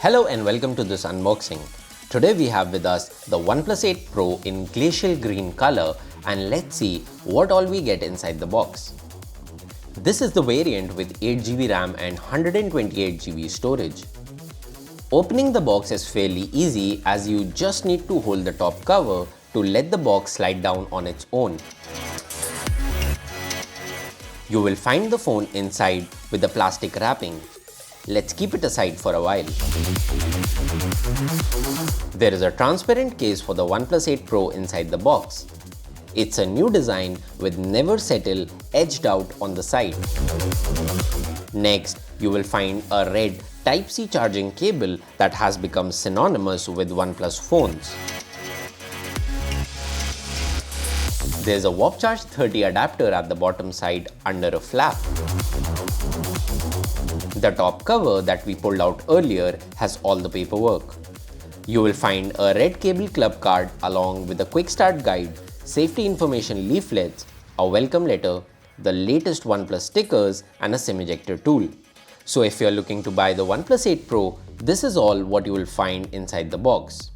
Hello and welcome to this unboxing. Today we have with us the OnePlus 8 Pro in glacial green color, and let's see what all we get inside the box. This is the variant with 8GB RAM and 128GB storage. Opening the box is fairly easy as you just need to hold the top cover to let the box slide down on its own. You will find the phone inside with the plastic wrapping. Let's keep it aside for a while. There is a transparent case for the OnePlus 8 Pro inside the box. It's a new design with never settle edged out on the side. Next, you will find a red Type-C charging cable that has become synonymous with OnePlus phones. There's a Warp Charge 30 adapter at the bottom side under a flap. The top cover that we pulled out earlier has all the paperwork. You will find a red cable club card along with a quick start guide, safety information leaflets, a welcome letter, the latest OnePlus stickers and a SIM ejector tool. So if you are looking to buy the OnePlus 8 Pro, this is all what you will find inside the box.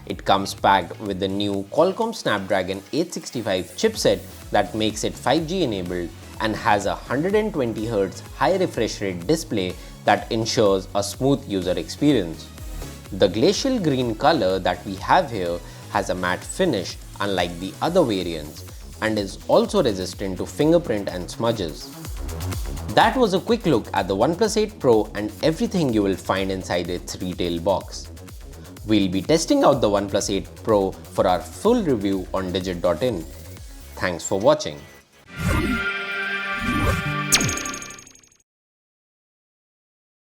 It comes packed with the new Qualcomm Snapdragon 865 chipset that makes it 5G enabled and has a 120Hz high refresh rate display that ensures a smooth user experience. The glacial green color that we have here has a matte finish unlike the other variants and is also resistant to fingerprint and smudges. That was a quick look at the OnePlus 8 Pro and everything you will find inside its retail box. We'll be testing out the OnePlus 8 Pro for our full review on digit.in. Thanks for watching.